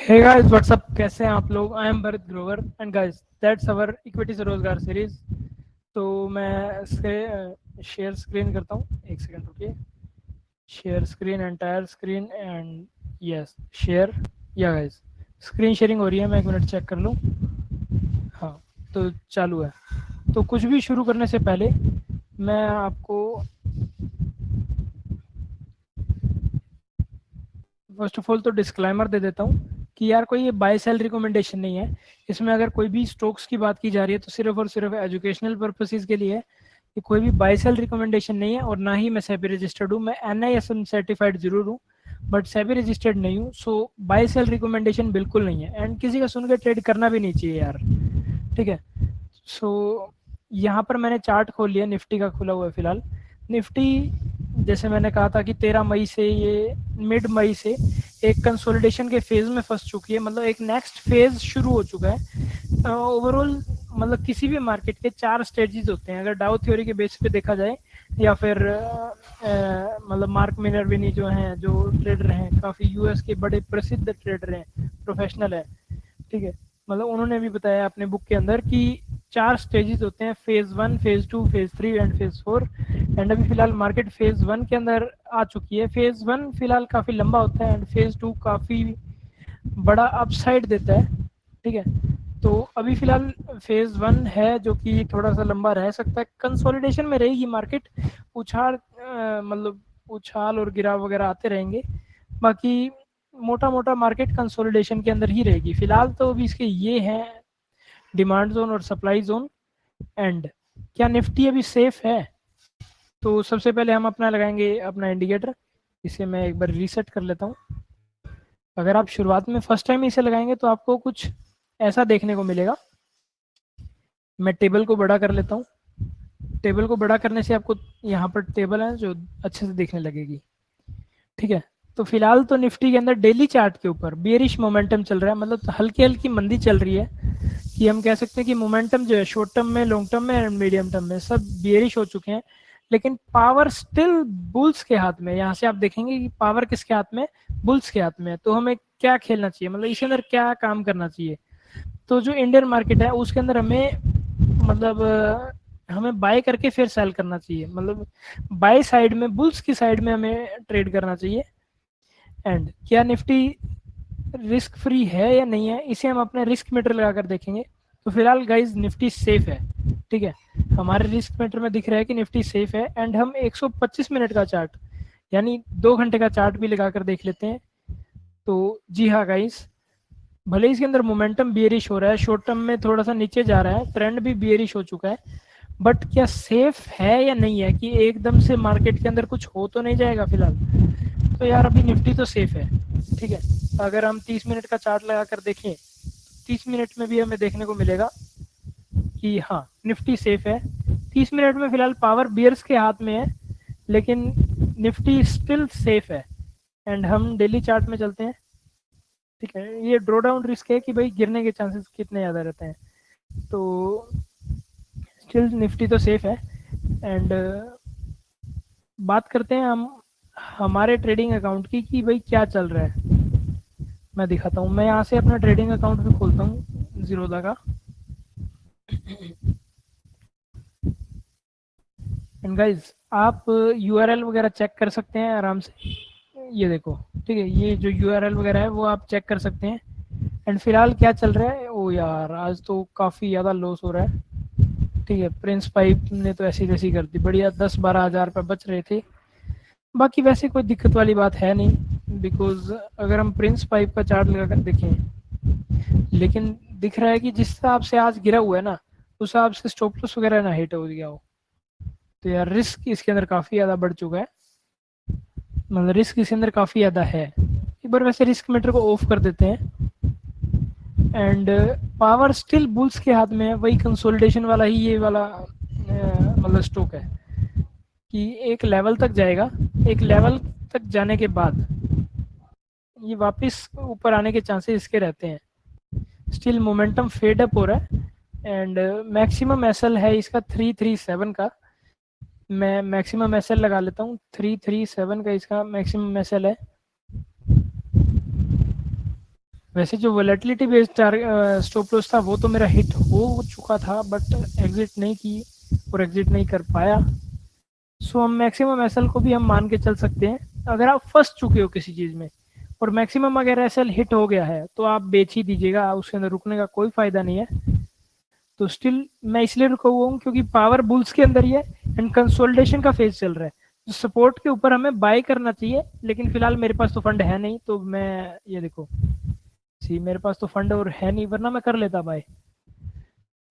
Hey guys what's up, कैसे हैं आप लोग। I am Bharat Grover and guys that's our equity से रोजगार सीरीज। तो मैं इसके शेयर स्क्रीन करता हूँ, एक सेकंड रुकिए। Share screen, entire screen and yes share. या गाइस स्क्रीन शेयरिंग हो रही है, मैं एक मिनट चेक कर लूँ। हाँ, तो चालू है। तो कुछ भी शुरू करने से पहले मैं आपको फर्स्ट ऑफ ऑल तो डिस्क्लेमर दे देता हूँ कि यार कोई ये बाय सेल रिकमेंडेशन नहीं है। इसमें अगर कोई भी स्टॉक्स की बात की जा रही है तो सिर्फ और सिर्फ एजुकेशनल पर्पसेस के लिए है। ये कोई भी बाय सेल रिकमेंडेशन नहीं है और ना ही मैं सेबी रजिस्टर्ड हूँ। मैं NISM सर्टिफाइड जरूर हूँ बट सेबी रजिस्टर्ड नहीं हूँ। सो बाय सेल रिकमेंडेशन बिल्कुल नहीं है एंड किसी का सुन के ट्रेड करना भी नहीं चाहिए यार, ठीक है। सो यहाँ पर मैंने चार्ट खोल लिया, निफ्टी का खुला हुआ है फिलहाल। निफ्टी जैसे मैंने कहा था कि 13 मई से, ये मिड मई से एक कंसोलिडेशन के फेज में फंस चुकी है, मतलब एक नेक्स्ट फेज शुरू हो चुका है। ओवरऑल मतलब किसी भी मार्केट के 4 स्टेजेस होते हैं अगर डाउ थ्योरी के बेस पे देखा जाए, या फिर मतलब मार्क मिनरविनी जो हैं, जो ट्रेडर हैं, काफ़ी US के बड़े प्रसिद्ध ट्रेडर हैं, प्रोफेशनल है, ठीक है। मतलब उन्होंने भी बताया अपने बुक के अंदर कि 4 स्टेजेस होते हैं, phase 1, phase 2, phase 3 and phase 4। And अभी फिलहाल मार्केट फेज 1 के अंदर आ चुकी है। फेज 1 फिलहाल काफ़ी लंबा होता है एंड फेज 2 काफ़ी बड़ा अपसाइड देता है, ठीक है। तो अभी फिलहाल फेज 1 है जो कि थोड़ा सा लंबा रह सकता है, कंसोलिडेशन में रहेगी मार्केट। उछाल मतलब उछाल और गिराव वगैरह आते रहेंगे, बाकी मोटा मोटा मार्केट कंसोलिडेशन के अंदर ही रहेगी फिलहाल। तो अभी इसके ये हैं डिमांड जोन और सप्लाई जोन। एंड क्या निफ्टी अभी सेफ है? तो सबसे पहले हम अपना लगाएंगे अपना इंडिकेटर। इसे मैं एक बार रीसेट कर लेता हूँ। अगर आप शुरुआत में फर्स्ट टाइम इसे लगाएंगे तो आपको कुछ ऐसा देखने को मिलेगा। मैं टेबल को बड़ा कर लेता हूँ। टेबल को बड़ा करने से आपको यहाँ पर टेबल है जो अच्छे से दिखने लगेगी, ठीक है। तो फिलहाल तो निफ्टी के अंदर डेली चार्ट के ऊपर बियरिश मोमेंटम चल रहा है, मतलब हल्की हल्की मंदी चल रही है। कि हम कह सकते हैं कि मोमेंटम जो है शॉर्ट टर्म में, लॉन्ग टर्म में एंड मीडियम टर्म में सब बियरिश हो चुके हैं। लेकिन पावर स्टिल बुल्स के हाथ में। यहाँ से आप देखेंगे कि पावर किसके हाथ में? बुल्स के हाथ में। तो हमें क्या खेलना चाहिए, मतलब इसके अंदर क्या काम करना चाहिए? तो जो इंडियन मार्केट है उसके अंदर हमें मतलब हमें बाय करके फिर सेल करना चाहिए, मतलब बाय साइड में, बुल्स की साइड में हमें ट्रेड करना चाहिए। एंड क्या निफ्टी रिस्क फ्री है या नहीं है, इसे हम अपने रिस्क मीटर लगाकर देखेंगे। तो फिलहाल गाइज निफ्टी सेफ है, ठीक है। हमारे रिस्क मीटर में दिख रहा है कि निफ्टी सेफ है। एंड हम 125 मिनट का चार्ट यानी 2 घंटे का चार्ट भी लगाकर देख लेते हैं। तो जी हाँ गाइज, भले इसके अंदर मोमेंटम बियरिश हो रहा है, शॉर्ट टर्म में थोड़ा सा नीचे जा रहा है, ट्रेंड भी बियरिश हो चुका है, बट क्या सेफ है या नहीं है कि एकदम से मार्केट के अंदर कुछ हो तो नहीं जाएगा फिलहाल? तो यार अभी निफ्टी तो सेफ है, ठीक है। अगर हम 30 मिनट का चार्ट लगा कर देखें, 30 मिनट में भी हमें देखने को मिलेगा कि हाँ निफ्टी सेफ है। 30 मिनट में फिलहाल पावर बियर्स के हाथ में है लेकिन निफ्टी स्टिल सेफ है। एंड हम डेली चार्ट में चलते हैं, ठीक है। ये ड्रॉ डाउन रिस्क है कि भाई गिरने के चांसेस कितने ज़्यादा रहते हैं। तो स्टिल निफ्टी तो सेफ है। एंड बात करते हैं हम हमारे ट्रेडिंग अकाउंट की कि भाई क्या चल रहा है। मैं दिखाता हूँ, मैं यहाँ से अपना ट्रेडिंग अकाउंट भी खोलता हूँ जीरोधा का। एंड गाइज आप URL वगैरह चेक कर सकते हैं आराम से, ये देखो, ठीक है। ये जो URL वगैरह है वो आप चेक कर सकते हैं। एंड फिलहाल क्या चल रहा है, ओ यार आज तो काफ़ी ज़्यादा लॉस हो रहा है, ठीक है। प्रिंस पाइप ने तो ऐसी तैसी कर दी, बढ़िया 10-12 हज़ार रुपये बच रहे थे। बाकी वैसे कोई दिक्कत वाली बात है नहीं, बिकॉज अगर हम प्रिंस पाइप का चार्ट लगा कर देखें, लेकिन दिख रहा है कि जिस हिसाब से आज गिरा हुआ है ना, उस हिसाब से स्टॉप लॉस वगैरह ना हिट हो गया हो। तो यार रिस्क इसके अंदर काफ़ी ज़्यादा बढ़ चुका है, मतलब रिस्क इसके अंदर काफ़ी ज़्यादा है। एक बार वैसे रिस्क मीटर को ऑफ कर देते हैं। एंड पावर स्टिल बुल्स के हाथ में है, वही कंसोलिडेशन वाला ही ये वाला मतलब स्टॉक है कि एक लेवल तक जाएगा, एक लेवल तक जाने के बाद ये वापस ऊपर आने के चांसेस इसके रहते हैं। स्टिल मोमेंटम फेड अप हो रहा है। एंड मैक्सिमम एसएल है इसका 337 का। मैं मैक्सिमम एसएल लगा लेता हूँ, 337 का इसका मैक्सिमम एसएल है। वैसे जो वोलेटिलिटी बेस्ड स्टॉप लॉस था वो तो मेरा हिट हो चुका था, बट एग्जिट नहीं की और एग्जिट नहीं कर पाया। सो हम मैक्सिमम एसएल को भी हम मान के चल सकते हैं अगर आप फंस चुके हो किसी चीज़ में, और मैक्सिमम अगर एसएल हिट हो गया है तो आप बेच ही दीजिएगा, उसके अंदर रुकने का कोई फायदा नहीं है। तो स्टिल मैं इसलिए रुका हुआ हूँ क्योंकि पावर बुल्स के अंदर ही है एंड कंसोलिडेशन का फेज चल रहा है, तो सपोर्ट के ऊपर हमें बाय करना चाहिए। लेकिन फिलहाल मेरे पास तो फंड है नहीं, तो मैं ये देखो सी मेरे पास तो फंड और है नहीं, वरना मैं कर लेता बाय।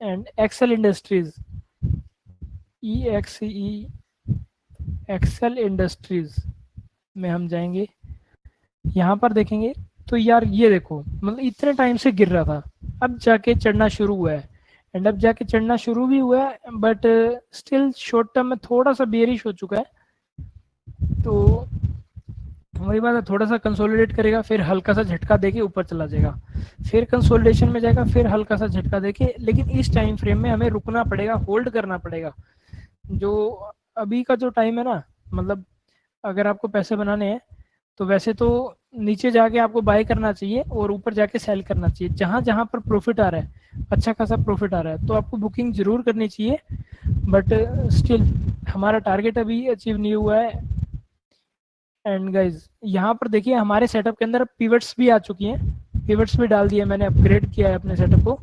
And Excel Industries, E X E Excel Industries में हम जाएंगे, यहाँ पर देखेंगे तो यार ये देखो मतलब इतने टाइम से गिर रहा था, अब जाके चढ़ना शुरू हुआ है, एंड अब जाके चढ़ना शुरू भी हुआ है, बट स्टिल शॉर्ट टर्म में थोड़ा सा बेरिश हो चुका है। तो वही बात है, थोड़ा सा कंसोलिडेट करेगा, फिर हल्का सा झटका देके ऊपर चला जाएगा, फिर कंसोलिडेशन में जाएगा, फिर हल्का सा झटका देके, लेकिन इस टाइम फ्रेम में हमें रुकना पड़ेगा, होल्ड करना पड़ेगा। जो अभी का जो टाइम है ना, मतलब अगर आपको पैसे बनाने हैं तो वैसे तो नीचे जाके आपको बाय करना चाहिए और ऊपर जाके सेल करना चाहिए, जहां जहां पर प्रॉफिट आ रहा है, अच्छा खासा प्रॉफिट आ रहा है तो आपको बुकिंग जरूर करनी चाहिए। बट स्टिल हमारा टारगेट अभी अचीव नहीं हुआ है। एंड गाइज यहाँ पर देखिए हमारे सेटअप के अंदर पिवट्स भी आ चुकी हैं, पिवट्स भी डाल दिए, मैंने अपग्रेड किया है अपने सेटअप को,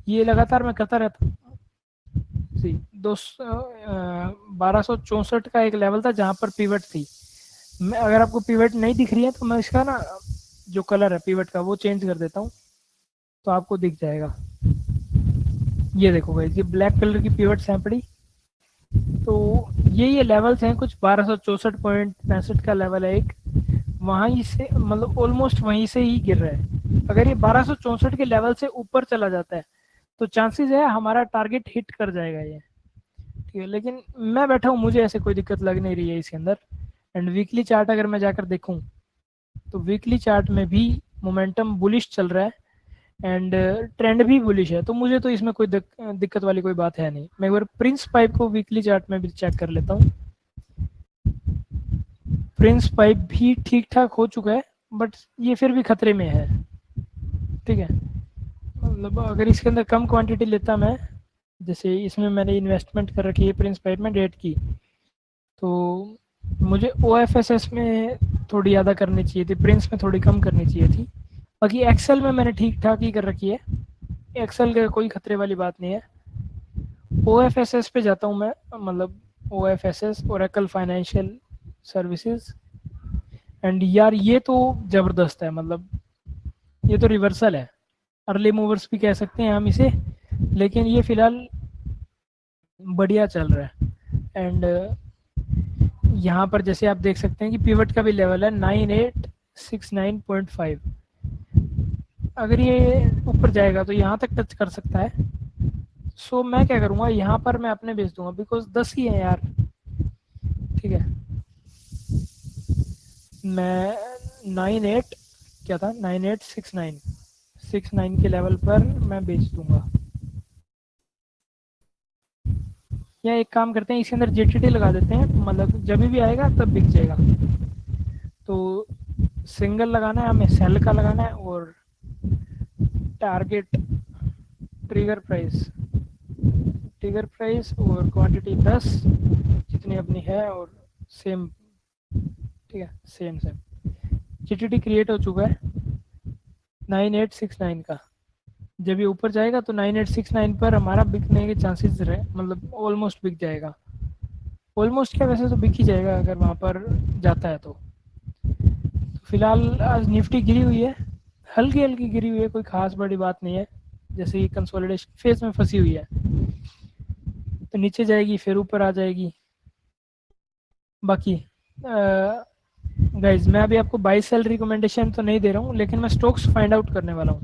ये लगातार मैं करता रहता हूँ। जी 1264 का एक लेवल था जहाँ पर पिवट थी। मैं अगर आपको पिवट नहीं दिख रही है तो मैं इसका ना जो कलर है पिवट का वो चेंज कर देता हूँ, तो आपको दिख जाएगा। ये देखो भाई, ये ब्लैक कलर की पिवट्स हैं पड़ी, तो ये लेवल्स हैं कुछ 1264.65 का लेवल है एक, वहीं से मतलब ऑलमोस्ट वहीं से ही गिर रहा है। अगर ये 1264 के लेवल से ऊपर चला जाता है तो चांसेस है हमारा टारगेट हिट कर जाएगा ये, ठीक है। लेकिन मैं बैठा हूँ, मुझे ऐसे कोई दिक्कत लग नहीं रही है इसके अंदर। एंड वीकली चार्ट अगर मैं जाकर देखूँ तो वीकली चार्ट में भी मोमेंटम बुलिश चल रहा है एंड ट्रेंड भी बुलिश है, तो मुझे तो इसमें कोई दिक्कत वाली कोई बात है नहीं। मैं एक बार प्रिंस पाइप को वीकली चार्ट में भी चेक कर लेता हूँ। प्रिंस पाइप भी ठीक ठाक हो चुका है, बट ये फिर भी खतरे में है, ठीक है। मतलब अगर इसके अंदर कम क्वांटिटी लेता मैं, जैसे इसमें मैंने इन्वेस्टमेंट कर रखी है प्रिंस पाइप में डेट की, तो मुझे ओ में थोड़ी ज़्यादा करनी चाहिए थी, प्रिंस में थोड़ी कम करनी चाहिए थी। बाकी एक्सेल में मैंने ठीक ठाक ही कर रखी है, एक्सेल का कोई खतरे वाली बात नहीं है। ओ पे जाता हूँ मैं, मतलब ओ ओरेकल फाइनेंशियल सर्विसेज, एंड यार ये तो ज़बरदस्त है, मतलब ये तो रिवर्सल है, अर्ली मूवर्स भी कह सकते हैं हम इसे, लेकिन ये फिलहाल बढ़िया चल रहा है। एंड यहाँ पर जैसे आप देख सकते हैं कि पिवट का भी लेवल है 9869.5, अगर ये ऊपर जाएगा तो यहाँ तक टच कर सकता है। सो मैं क्या करूँगा, यहाँ पर मैं अपने बेच दूंगा, बिकॉज 10 ही है यार, ठीक है। मैं 98 क्या था 9869 के लेवल पर मैं बेच दूंगा, या एक काम करते हैं इसके अंदर जेटीटी लगा देते हैं, मतलब जब भी आएगा तब बिक जाएगा। तो सिंगल लगाना है हमें, सेल का लगाना है, और टारगेट ट्रिगर प्राइस और क्वांटिटी 10 जितनी अपनी है, और सेम, ठीक है, सेम जीटीटी क्रिएट हो चुका है 9869 का। जब ये ऊपर जाएगा तो 9869 पर हमारा बिकने के चांसेस रहे, मतलब ऑलमोस्ट बिक जाएगा, ऑलमोस्ट क्या वैसे तो बिक ही जाएगा अगर वहाँ पर जाता है तो। फिलहाल आज निफ्टी गिरी हुई है, हल्की हल्की गिरी हुई है, कोई खास बड़ी बात नहीं है, जैसे कि कंसोलिडेशन फेज में फंसी हुई है, तो नीचे जाएगी फिर ऊपर आ जाएगी। बाकी गाइज मैं अभी आपको बाई सेल रिकमेंडेशन तो नहीं दे रहा हूँ, लेकिन मैं स्टॉक्स फाइंड आउट करने वाला हूँ,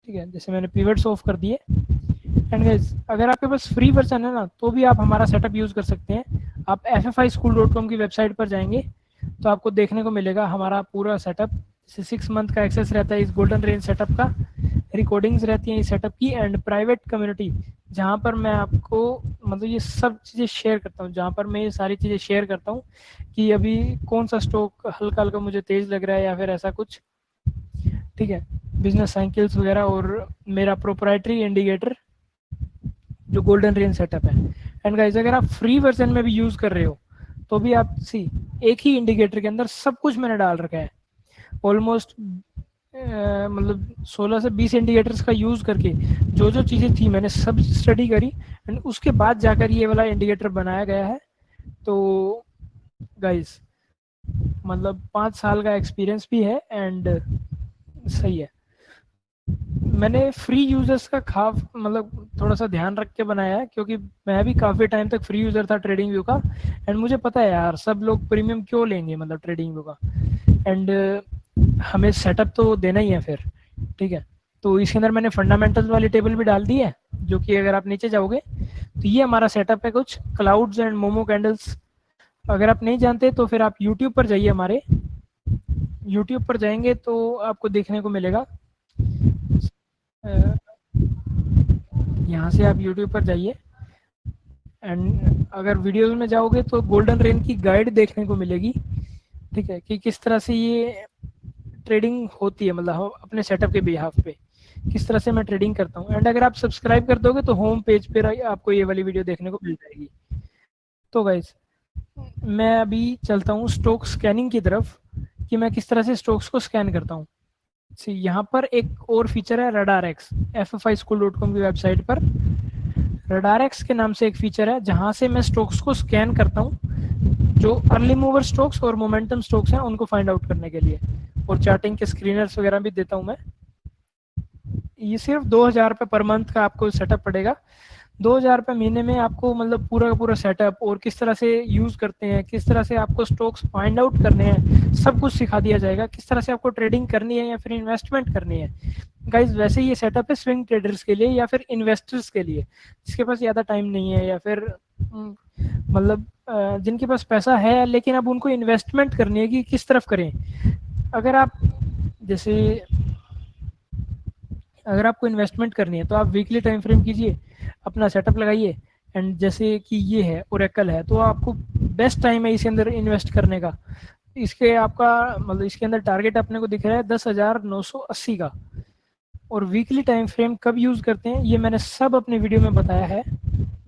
ठीक है। जैसे मैंने पिवट्स ऑफ कर दिए। एंड गाइज अगर आपके पास फ्री वर्जन है ना तो भी आप हमारा सेटअप यूज़ कर सकते हैं। आप ffi-school.com की वेबसाइट पर जाएंगे तो आपको देखने को मिलेगा हमारा पूरा सेटअप, जैसे 6 मंथ का एक्सेस रहता है इस गोल्डन रेंज सेटअप का, रिकॉर्डिंग्स रहती हैं इस सेटअप की, एंड प्राइवेट कम्युनिटी जहाँ पर मैं आपको मतलब ये सब चीज़ें शेयर करता हूँ, जहाँ पर मैं ये सारी चीज़ें शेयर करता हूँ कि अभी कौन सा स्टॉक हल्का हल्का मुझे तेज लग रहा है या फिर ऐसा कुछ, ठीक है। बिजनेस साइकिल्स वगैरह, और मेरा प्रोप्राइटरी इंडिकेटर जो गोल्डन रेन सेटअप है। एंड गाइस अगर आप फ्री वर्जन में भी यूज कर रहे हो तो भी आप सी एक ही इंडिकेटर के अंदर सब कुछ मैंने डाल रखा है। ऑलमोस्ट मतलब 16 से 20 इंडिकेटर्स का यूज करके जो जो चीजें थी मैंने सब स्टडी करी, एंड उसके बाद जाकर ये वाला इंडिकेटर बनाया गया है। तो गाइस मतलब 5 साल का एक्सपीरियंस भी है एंड सही है। मैंने फ्री यूजर्स का खास मतलब थोड़ा सा ध्यान रख के बनाया है, क्योंकि मैं भी काफी टाइम तक फ्री यूजर था ट्रेडिंग व्यू का, एंड मुझे पता है यार सब लोग प्रीमियम क्यों लेंगे मतलब ट्रेडिंग व्यू का, एंड हमें सेटअप तो देना ही है फिर, ठीक है। तो इसके अंदर मैंने फंडामेंटल्स वाली टेबल भी डाल दी है, जो कि अगर आप नीचे जाओगे तो ये हमारा सेटअप है कुछ क्लाउड्स एंड मोमो कैंडल्स। अगर आप नहीं जानते तो फिर आप यूट्यूब पर जाइए, हमारे यूट्यूब पर जाएंगे तो आपको देखने को मिलेगा। यहाँ से आप यूट्यूब पर जाइए, एंड अगर वीडियोस में जाओगे तो गोल्डन रेन की गाइड देखने को मिलेगी, ठीक है, कि किस तरह से ये ट्रेडिंग होती है, मतलब अपने सेटअप के बिहाफ पे किस तरह से मैं ट्रेडिंग करता हूँ। एंड अगर आप सब्सक्राइब कर दोगे तो होम पेज पर आपको ये वाली वीडियो देखने को मिल जाएगी। तो गाइस मैं अभी चलता हूँ स्टॉक स्कैनिंग की तरफ, कि मैं किस तरह से स्टॉक्स को स्कैन करता हूँ। यहाँ पर एक और फीचर है रडार एक्स, FFIschool.com की वेबसाइट पर रडार एक्स के नाम से एक फीचर है, जहां से मैं स्टॉक्स को स्कैन करता हूँ, जो अर्ली मूवर स्टॉक्स और मोमेंटम स्टॉक्स हैं उनको फाइंड आउट करने के लिए, और चार्टिंग के स्क्रीनर्स वगैरह भी देता हूँ मैं। ये सिर्फ 2000 रुपये पर मंथ का आपको सेटअप पड़ेगा। 2000 रुपये महीने में आपको मतलब पूरा का पूरा सेटअप और किस तरह से यूज करते हैं, किस तरह से आपको स्टॉक्स फाइंड आउट करने हैं, सब कुछ सिखा दिया जाएगा, किस तरह से आपको ट्रेडिंग करनी है या फिर इन्वेस्टमेंट करनी है। गाइज वैसे ये सेटअप है स्विंग ट्रेडर्स के लिए या फिर इन्वेस्टर्स के लिए, जिसके पास ज़्यादा टाइम नहीं है, या फिर मतलब जिनके पास पैसा है लेकिन अब उनको इन्वेस्टमेंट करनी है कि किस तरफ करें। अगर आप जैसे अगर आपको इन्वेस्टमेंट करनी है तो आप वीकली टाइम फ्रेम कीजिए, अपना सेटअप लगाइए, एंड जैसे कि ये है ओरेकल है तो आपको बेस्ट टाइम है इसके अंदर इन्वेस्ट करने का। इसके आपका मतलब इसके अंदर टारगेट अपने को दिख रहा है 10,980 का, और वीकली टाइम फ्रेम कब यूज करते हैं ये मैंने सब अपने वीडियो में बताया है।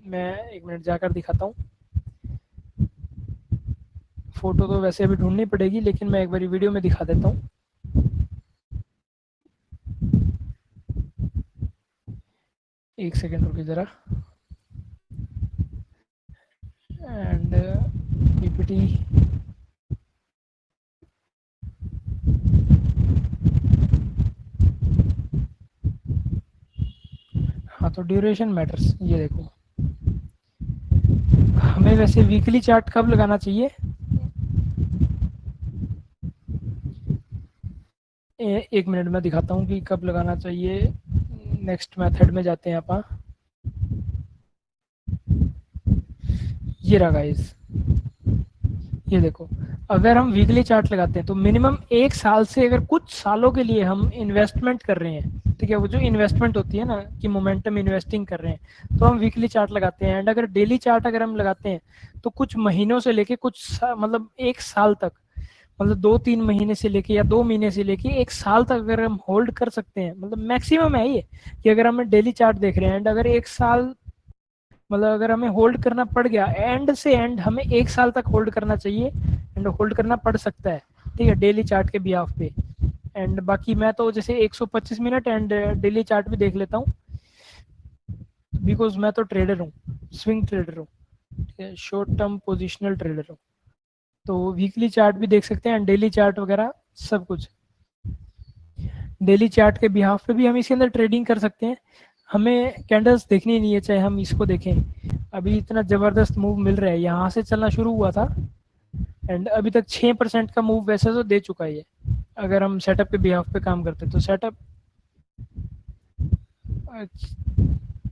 मैं एक मिनट जाकर दिखाता हूँ, फोटो तो वैसे अभी ढूंढनी पड़ेगी लेकिन मैं एक बार वीडियो में दिखा देता हूँ। एक सेकेंड रुकिए जरा, एंड पीपीटी हाँ, तो ड्यूरेशन मैटर्स। ये देखो हमें वैसे वीकली चार्ट कब लगाना चाहिए, एक मिनट में दिखाता हूँ कि कब लगाना चाहिए। नेक्स्ट मेथड में जाते हैं आप, ये रहा गाइस, ये देखो अगर हम वीकली चार्ट लगाते हैं तो मिनिमम 1 साल से अगर कुछ सालों के लिए हम इन्वेस्टमेंट कर रहे हैं, ठीक है, वो जो इन्वेस्टमेंट होती है ना कि मोमेंटम इन्वेस्टिंग कर रहे हैं, तो हम वीकली चार्ट लगाते हैं। एंड अगर डेली चार्ट अगर हम लगाते हैं तो कुछ महीनों से लेके कुछ मतलब 1 साल तक, मतलब 2-3 महीने से लेके या 2 महीने से लेके 1 साल तक अगर हम होल्ड कर सकते हैं, मतलब मैक्सिमम है ये कि अगर हम डेली चार्ट देख रहे हैं एंड अगर 1 साल मतलब अगर हमें होल्ड करना पड़ गया, एंड से एंड हमें 1 साल तक होल्ड करना चाहिए, एंड होल्ड करना पड़ सकता है, ठीक है, डेली चार्ट के बिहाफ पे। एंड बाकी मैं तो जैसे 125 मिनट एंड डेली चार्ट भी देख लेता हूँ, बिकॉज मैं तो ट्रेडर हूँ, स्विंग ट्रेडर हूँ, ठीक है, शॉर्ट टर्म पोजिशनल ट्रेडर हूँ। तो वीकली चार्ट भी देख सकते हैं एंड डेली चार्ट वगैरह सब कुछ। डेली चार्ट के बिहाफ पे भी हम इसके अंदर ट्रेडिंग कर सकते हैं। हमें कैंडल्स देखनी नहीं है, चाहे हम इसको देखें। अभी इतना ज़बरदस्त मूव मिल रहा है, यहाँ से चलना शुरू हुआ था एंड अभी तक 6% का मूव वैसे तो दे चुका है ये। अगर हम सेटअप के बिहाफ पे काम करते तो सेटअप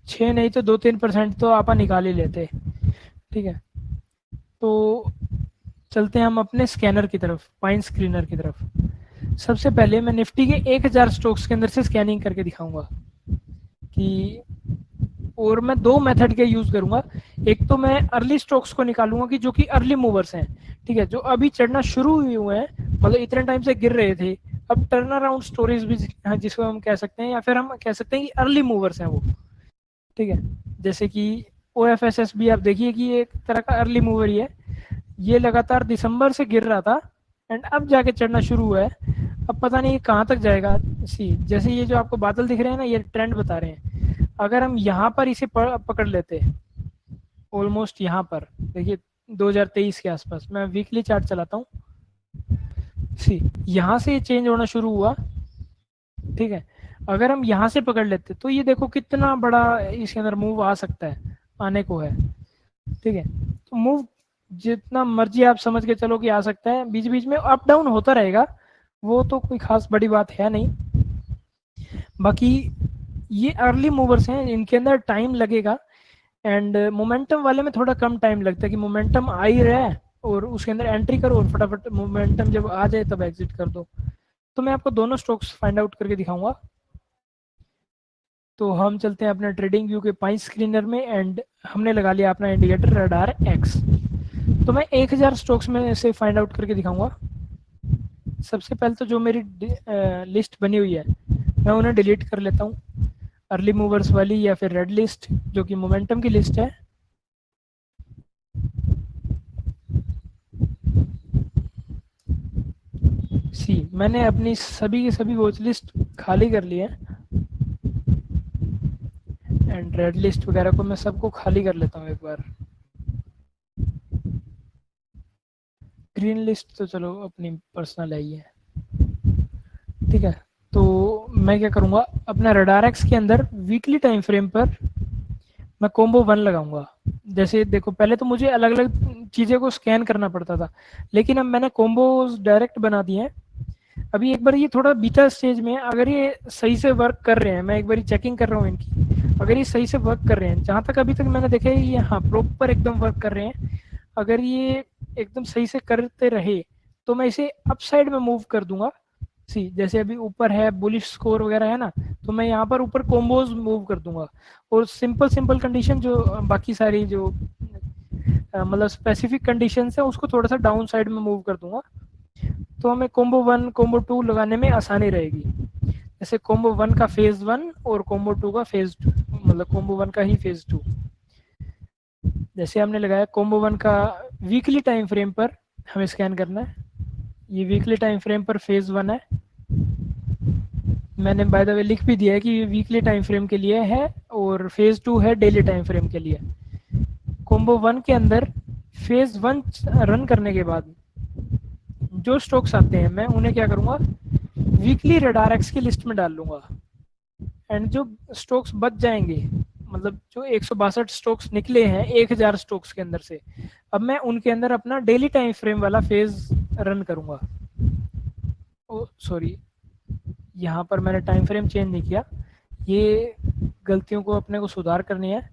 6 नहीं तो 2-3% तो आप निकाल ही लेते, ठीक है। तो चलते हैं हम अपने स्कैनर की तरफ, पाइन स्क्रीनर की तरफ। सबसे पहले मैं निफ्टी के 1000 स्टॉक्स के अंदर से स्कैनिंग करके दिखाऊंगा कि, और मैं 2 मेथड के यूज करूंगा। एक तो मैं अर्ली स्टॉक्स को निकालूंगा कि जो कि अर्ली मूवर्स हैं, ठीक है, जो अभी चढ़ना शुरू हुए हुए हैं, मतलब इतने टाइम से गिर रहे थे अब टर्न अराउंड स्टोरीज भी जिसको हम कह सकते हैं, या फिर हम कह सकते हैं कि अर्ली मूवर्स हैं वो, ठीक है। जैसे कि OFSS भी आप देखिए कि ये एक तरह का अर्ली मूवर ही है। ये लगातार दिसंबर से गिर रहा था एंड अब जाके चढ़ना शुरू हुआ है। अब पता नहीं ये कहाँ तक जाएगा। सी जैसे ये जो आपको बादल दिख रहे हैं ना, ये ट्रेंड बता रहे हैं। अगर हम यहाँ पर इसे पकड़ लेते हैं, ऑलमोस्ट यहाँ पर देखिए 2023 के आसपास, मैं वीकली चार्ट चलाता हूँ। सी यहाँ से ये चेंज होना शुरू हुआ, ठीक है। अगर हम यहाँ से पकड़ लेते तो ये देखो कितना बड़ा इसके अंदर मूव आ सकता है, आने को है, ठीक है। तो मूव जितना मर्जी आप समझ के चलो कि आ सकता है, बीच बीच में अप डाउन होता रहेगा, वो तो कोई खास बड़ी बात है नहीं। बाकी ये अर्ली मूवर्स हैं, इनके अंदर टाइम लगेगा एंड मोमेंटम वाले में थोड़ा कम टाइम लगता है कि मोमेंटम आ ही रहा है और उसके अंदर एंट्री करो और फटाफट मोमेंटम जब आ जाए तब एग्जिट कर दो। तो मैं आपको दोनों स्टॉक्स फाइंड आउट करके दिखाऊंगा। तो हम चलते हैं अपने ट्रेडिंग व्यू के पाई स्क्रीनर में एंड हमने लगा लिया अपना इंडिकेटर रडार एक्स। तो मैं 1000 स्टॉक्स में से फाइंड आउट करके दिखाऊंगा। सबसे पहले तो जो मेरी लिस्ट बनी हुई है मैं उन्हें डिलीट कर लेता हूँ, अर्ली मूवर्स वाली या फिर रेड लिस्ट जो कि मोमेंटम की लिस्ट है। सी मैंने अपनी सभी की सभी वॉच लिस्ट खाली कर ली है एंड रेड लिस्ट वगैरह को मैं सबको खाली कर लेता हूँ एक बार। ग्रीन लिस्ट तो चलो अपनी पर्सनल है ही है, ठीक है। तो मैं क्या करूँगा, अपना रडार एक्स के अंदर वीकली टाइम फ्रेम पर मैं कोम्बो 1 लगाऊंगा। जैसे देखो पहले तो मुझे अलग अलग चीज़ें को स्कैन करना पड़ता था, लेकिन अब मैंने कोम्बोज डायरेक्ट बना दिए हैं। अभी एक बार ये थोड़ा बीटा स्टेज में, अगर ये सही से वर्क कर रहे हैं, मैं एक बार चेकिंग कर रहा हूँ इनकी, अगर ये सही से वर्क कर रहे हैं, जहाँ तक अभी तक मैंने देखा है ये हाँ प्रॉपर एकदम वर्क कर रहे हैं। अगर ये एकदम सही से करते रहे तो मैं इसे अप साइड में मूव कर दूंगा। सी जैसे अभी ऊपर है बुलिश स्कोर वगैरह है ना, तो मैं यहाँ पर ऊपर कॉम्बोज मूव कर दूंगा और सिंपल सिंपल कंडीशन जो बाकी सारी जो मतलब स्पेसिफिक कंडीशन है उसको थोड़ा सा डाउन साइड में मूव कर दूंगा। तो हमें कोम्बो 1 कोम्बो 2 लगाने में आसानी रहेगी। जैसे कोम्बो 1 का फेज 1 और कोम्बो 2 का फेज 2, मतलब कोम्बो 1 का ही फेज 2। जैसे हमने लगाया कोम्बो 1 का वीकली टाइम फ्रेम पर हमें स्कैन करना है। ये वीकली टाइम फ्रेम पर फेज 1 है, मैंने बाय द वे लिख भी दिया है कि ये वीकली टाइम फ्रेम के लिए है और फेज 2 है डेली टाइम फ्रेम के लिए। कोम्बो 1 के अंदर फेज 1 रन करने के बाद जो स्टॉक्स आते हैं मैं उन्हें क्या करूंगा, वीकली रडार एक्स की लिस्ट में डाल लूंगा एंड जो स्टॉक्स बच जाएंगे, मतलब जो 162 स्टॉक्स निकले हैं 1000 स्टॉक्स के अंदर से, अब मैं उनके अंदर अपना डेली टाइम फ्रेम वाला फेज रन करूंगा। ओ सॉरी, यहाँ पर मैंने टाइम फ्रेम चेंज नहीं किया, ये गलतियों को अपने को सुधार करनी है।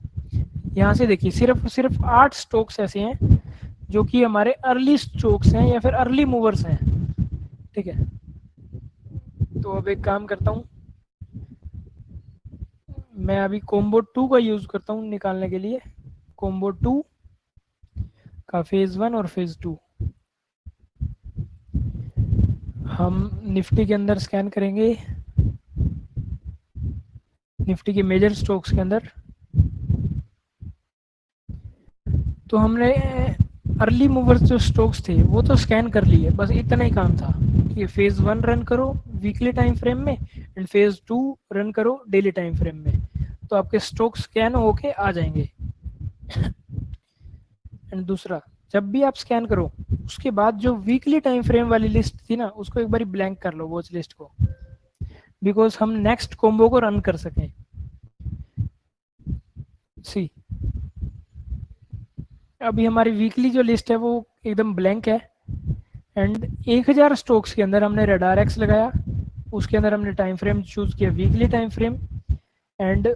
यहाँ से देखिए सिर्फ 8 स्टॉक्स ऐसे हैं जो कि हमारे अर्ली स्टॉक्स हैं या फिर अर्ली मूवर्स हैं, ठीक है। तो अब एक काम करता हूँ, मैं अभी कोम्बो 2 का यूज करता हूँ निकालने के लिए। कोम्बो 2 का फेज 1 और फेज 2 हम निफ्टी के अंदर स्कैन करेंगे, निफ्टी के मेजर स्टॉक्स के अंदर। तो हमने अर्ली मूवर्स जो स्टॉक्स थे वो तो स्कैन कर लिए, बस इतना ही काम था कि फेज 1 रन करो वीकली टाइम फ्रेम में एंड फेज 2 रन करो डेली टाइम फ्रेम में, तो आपके स्टॉक स्कैन होके आ जाएंगे। एंड दूसरा, जब भी आप स्कैन करो उसके बाद जो वीकली टाइम फ्रेम वाली लिस्ट थी ना उसको एक बार ब्लैंक कर लो वॉच लिस्ट को, बिकॉज हम नेक्स्ट कॉम्बो को रन कर सकें। सी अभी हमारी वीकली जो लिस्ट है वो एकदम ब्लैंक है एंड 1000 स्टॉक्स के अंदर हमने रडार एक्स लगाया, उसके अंदर हमने टाइम फ्रेम चूज किया weekly time frame and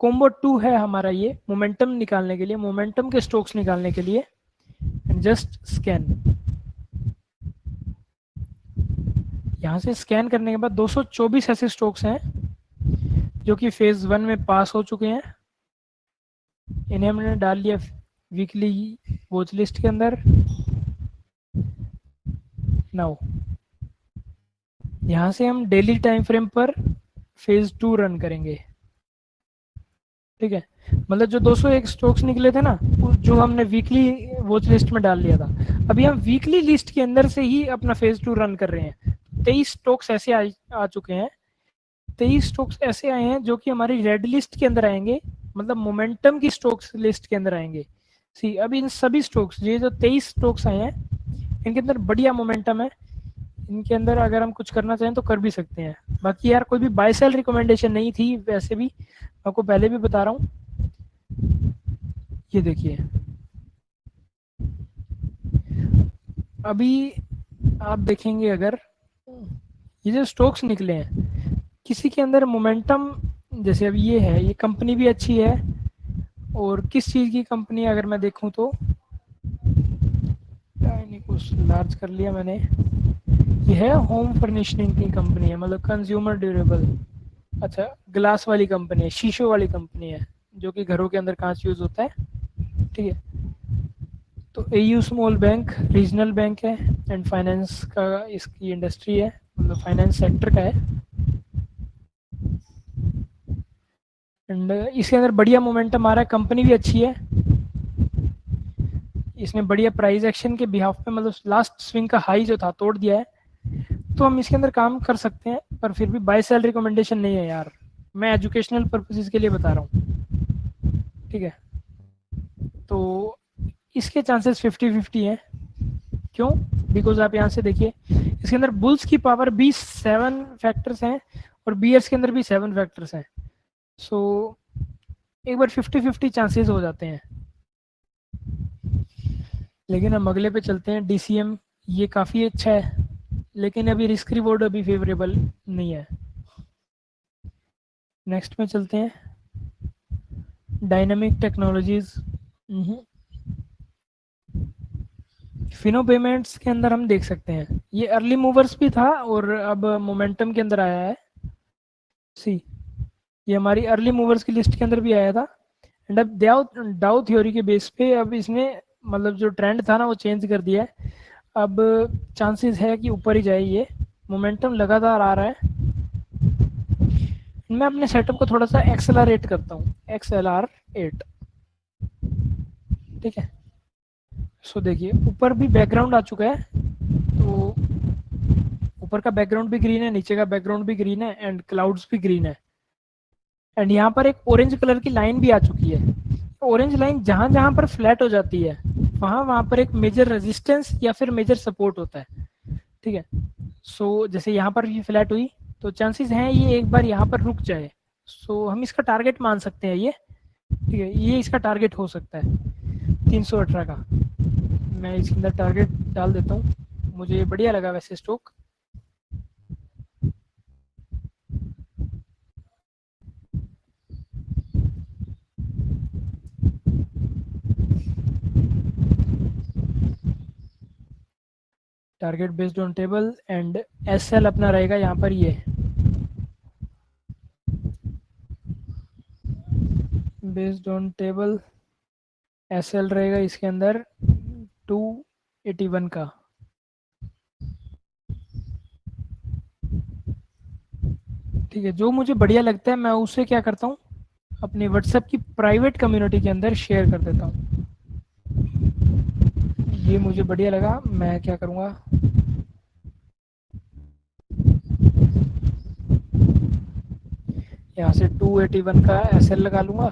combo 2 है हमारा ये मोमेंटम निकालने के लिए, मोमेंटम के स्टॉक्स निकालने के लिए एंड जस्ट स्कैन। यहाँ से स्कैन करने के बाद 224 ऐसे स्टॉक्स हैं जो कि फेज 1 में पास हो चुके हैं, इन्हें हमने डाल लिया वीकली वॉच लिस्ट के अंदर। नाउ यहाँ से हम डेली टाइम फ्रेम पर फेज 2 रन करेंगे। ठीक है, मतलब जो 201 स्टॉक्स निकले थे ना, जो हमने वीकली वॉच लिस्ट में डाल लिया था, अभी हम वीकली लिस्ट के अंदर से ही अपना फेज 2 रन कर रहे हैं। 23 स्टॉक्स ऐसे आ चुके हैं, 23 स्टॉक्स ऐसे आए हैं जो कि हमारी रेड लिस्ट के अंदर आएंगे, मतलब मोमेंटम की स्टॉक्स लिस्ट के अंदर आएंगे। सी, अब इन सभी स्टॉक्स, ये जो 23 स्टॉक्स आए हैं, इनके अंदर बढ़िया मोमेंटम है। इनके अंदर अगर हम कुछ करना चाहें तो कर भी सकते हैं। बाकी यार कोई भी बाय सेल रिकमेंडेशन नहीं थी, वैसे भी आपको पहले भी बता रहा हूँ। ये देखिए, अभी आप देखेंगे अगर ये जो स्टॉक्स निकले हैं, किसी के अंदर मोमेंटम, जैसे अब ये है, ये कंपनी भी अच्छी है। और किस चीज़ की कंपनी अगर मैं देखूं तो, नहीं कुछ लार्ज कर लिया मैंने, ये है होम फर्निशिंग की कंपनी है, मतलब कंज्यूमर ड्यूरेबल। अच्छा, ग्लास वाली कंपनी है, शीशों वाली कंपनी है, जो कि घरों के अंदर कांच यूज होता है। ठीक है, तो AU small bank regional bank है, एंड फाइनेंस का इसकी इंडस्ट्री है, मतलब फाइनेंस सेक्टर का है। एंड इसके अंदर बढ़िया मोमेंटम आ रहा है, कंपनी भी अच्छी है। इसने बढ़िया प्राइस एक्शन के बिहाफ पे, मतलब लास्ट स्विंग का हाई जो था तोड़ दिया है, तो हम इसके अंदर काम कर सकते हैं। पर फिर भी बाय सेल रिकमेंडेशन नहीं है यार, मैं एजुकेशनल पर्पसेस के लिए बता रहा हूँ। ठीक है, तो इसके चांसेस 50-50 हैं। क्यों? बिकॉज आप यहाँ से देखिए, इसके अंदर बुल्स की पावर भी 7 फैक्टर्स हैं और बियर्स के अंदर भी 7 फैक्टर्स हैं। सो एक बार 50-50 चांसेस हो जाते हैं। लेकिन हम अगले पे चलते हैं, डीसीएम। ये काफ़ी अच्छा है, लेकिन अभी रिस्क रिवॉर्ड अभी फेवरेबल नहीं है। नेक्स्ट में चलते हैं, डायनामिक टेक्नोलॉजीज। फिनो पेमेंट्स के अंदर हम देख सकते हैं, ये अर्ली मूवर्स भी था और अब मोमेंटम के अंदर आया है। सी, ये हमारी अर्ली मूवर्स की लिस्ट के अंदर भी आया था। एंड अब डाउ थ्योरी के बेस पे अब इसने, मतलब जो ट्रेंड था ना, वो चेंज कर दिया है। अब चांसेस है कि ऊपर ही जाए, ये मोमेंटम लगातार आ रहा है। मैं अपने सेटअप को थोड़ा सा एक्सेलरेट करता हूँ, XLR8। ठीक है, सो देखिए ऊपर भी बैकग्राउंड आ चुका है, तो ऊपर का बैकग्राउंड भी ग्रीन है, नीचे का बैकग्राउंड भी ग्रीन है, एंड क्लाउड्स भी ग्रीन है। एंड यहाँ पर एक ऑरेंज कलर की लाइन भी आ चुकी है। ऑरेंज लाइन जहां जहां पर फ्लैट हो जाती है, वहां वहां पर एक मेजर रेजिस्टेंस या फिर मेजर सपोर्ट होता है। ठीक है, सो जैसे यहाँ पर ये फ्लैट हुई, तो चांसेस हैं ये एक बार यहाँ पर रुक जाए। सो हम इसका टारगेट मान सकते हैं ये। ठीक है, ये इसका टारगेट हो सकता है 318 का। मैं इसके अंदर टारगेट डाल देता हूँ, मुझे बढ़िया लगा वैसे stock. Target based on table, and SL अपना रहेगा यहाँ पर, ये बेस्ड ऑन टेबल SL रहेगा इसके अंदर 281 का। ठीक है, जो मुझे बढ़िया लगता है मैं उसे क्या करता हूँ, अपने व्हाट्सएप की प्राइवेट कम्युनिटी के अंदर शेयर कर देता हूँ। ये मुझे बढ़िया लगा, मैं क्या करूँगा, यहाँ से 281 का SL लगा लूँगा।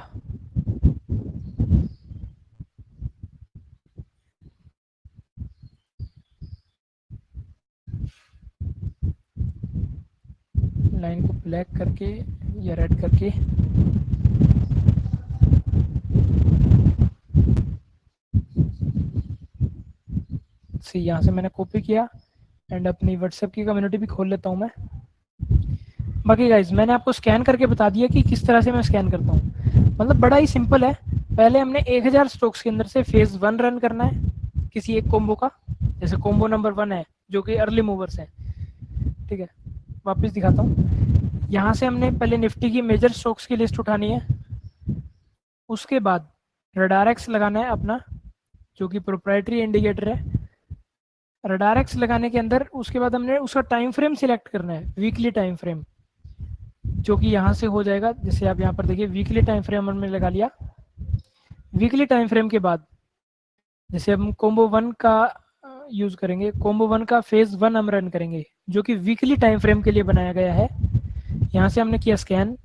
लाइन को ब्लैक करके या रेड करके, सी यहाँ से मैंने कॉपी किया, एंड अपनी व्हाट्सएप की कम्युनिटी भी खोल लेता हूँ मैं। बाकी गाइज मैंने आपको स्कैन करके बता दिया कि किस तरह से मैं स्कैन करता हूँ, मतलब बड़ा ही सिंपल है। पहले हमने 1000 स्टॉक्स के अंदर से फेज 1 रन करना है किसी एक कॉम्बो का, जैसे कॉम्बो नंबर 1 है जो कि अर्ली मूवर्स है। ठीक है, वापस दिखाता हूँ, यहाँ से हमने पहले निफ्टी की मेजर स्टॉक्स की लिस्ट उठानी है। उसके बाद रडारेक्स लगाना है अपना, जो कि प्रोप्राइटरी इंडिकेटर है। रडार एक्स लगाने के अंदर उसके बाद हमने उसका टाइम फ्रेम सिलेक्ट करना है, वीकली टाइम फ्रेम, जो कि यहाँ से हो जाएगा। जैसे आप यहाँ पर देखिए वीकली टाइम फ्रेम हमने लगा लिया। वीकली टाइम फ्रेम के बाद जैसे हम कोम्बो 1 का यूज करेंगे, कोम्बो 1 का फेज 1 हम रन करेंगे, जो कि वीकली टाइम फ्रेम के लिए बनाया गया है। यहाँ से हमने किया स्कैन,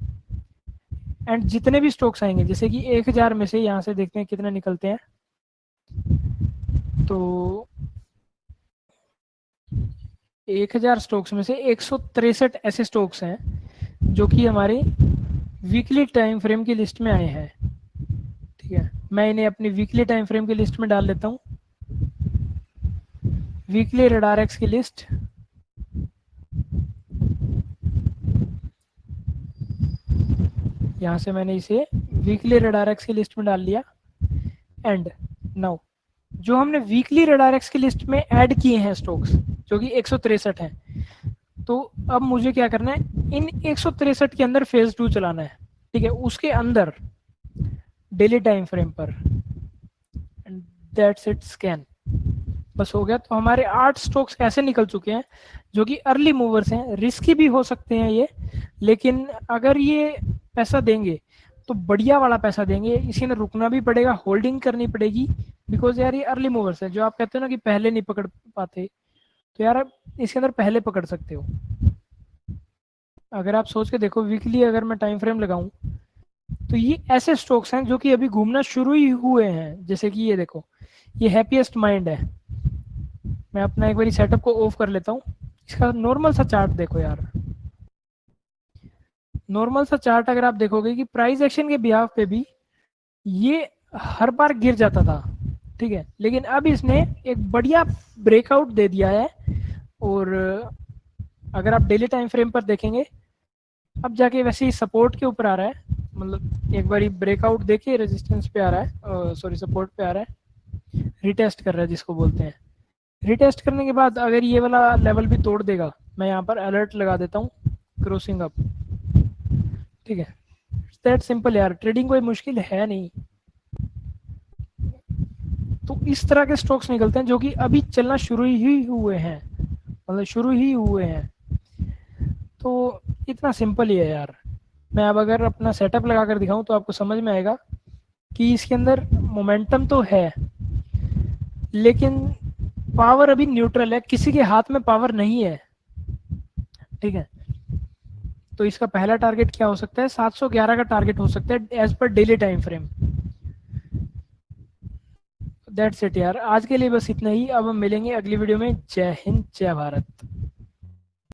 एंड जितने भी स्टॉक्स आएंगे, जैसे कि 1000 में से यहाँ से देखते हैं कितने निकलते हैं। तो 1000 स्टॉक्स में से 163 ऐसे स्टॉक्स हैं जो कि हमारे वीकली टाइम फ्रेम की लिस्ट में आए हैं। ठीक है, मैं इन्हें अपनी वीकली टाइम फ्रेम की लिस्ट में डाल लेता हूँ। वीकली रडार एक्स की लिस्ट, यहाँ से मैंने इसे वीकली रडार एक्स की लिस्ट में डाल लिया। एंड नाउ जो हमने वीकली रडार एक्स की लिस्ट में ऐड किए हैं स्टॉक्स, जो कि 163 हैं, तो अब मुझे क्या करना है, इन 163 के अंदर फेज 2 चलाना है। ठीक है, उसके अंदर डेली टाइम फ्रेम पर, एंड दैट्स इट, स्कैन, बस हो गया। तो हमारे 8 स्टॉक्स ऐसे निकल चुके हैं जो कि अर्ली मूवर्स हैं, रिस्की भी हो सकते हैं ये, लेकिन अगर ये पैसा देंगे तो बढ़िया वाला पैसा देंगे। इसी में रुकना भी पड़ेगा, होल्डिंग करनी पड़ेगी, बिकॉज यार ये अर्ली मूवर्स है। जो आप कहते हो ना कि पहले नहीं पकड़ पाते, तो यार आप इसके अंदर पहले पकड़ सकते हो। अगर आप सोच के देखो, वीकली अगर मैं टाइम फ्रेम लगाऊं, तो ये ऐसे स्टॉक्स हैं जो कि अभी घूमना शुरू ही हुए हैं। जैसे कि ये देखो, ये हैप्पीएस्ट माइंड है। मैं अपना एक बारी सेटअप को ऑफ कर लेता हूँ। इसका नॉर्मल सा चार्ट देखो यार, नॉर्मल सा चार्ट अगर आप देखोगे कि प्राइस एक्शन के बिहाफ पे भी ये हर बार गिर जाता था। ठीक है, लेकिन अब इसने एक बढ़िया ब्रेकआउट दे दिया है। और अगर आप डेली टाइम फ्रेम पर देखेंगे, अब जाके वैसे ही सपोर्ट के ऊपर आ रहा है। मतलब एक बारी ब्रेकआउट देखिए, रेजिस्टेंस पे आ रहा है, सॉरी सपोर्ट पे आ रहा है, रिटेस्ट कर रहा है जिसको बोलते हैं। रिटेस्ट करने के बाद अगर ये वाला लेवल भी तोड़ देगा, मैं यहाँ पर अलर्ट लगा देता हूँ, क्रॉसिंग अप। ठीक है, दैट सिंपल यार, ट्रेडिंग कोई मुश्किल है नहीं। तो इस तरह के स्टॉक्स निकलते हैं जो कि अभी चलना शुरू ही हुए हैं, मतलब शुरू ही हुए हैं। तो इतना सिंपल ही है यार। मैं अब अगर अपना सेटअप लगा कर दिखाऊं तो आपको समझ में आएगा कि इसके अंदर मोमेंटम तो है, लेकिन पावर अभी न्यूट्रल है, किसी के हाथ में पावर नहीं है। ठीक है, तो इसका पहला टारगेट क्या हो सकता है, 711 का टारगेट हो सकता है as per daily time frame. That's it यार, आज के लिए बस इतना ही। अब हम मिलेंगे अगली वीडियो में। जय हिंद, जय भारत।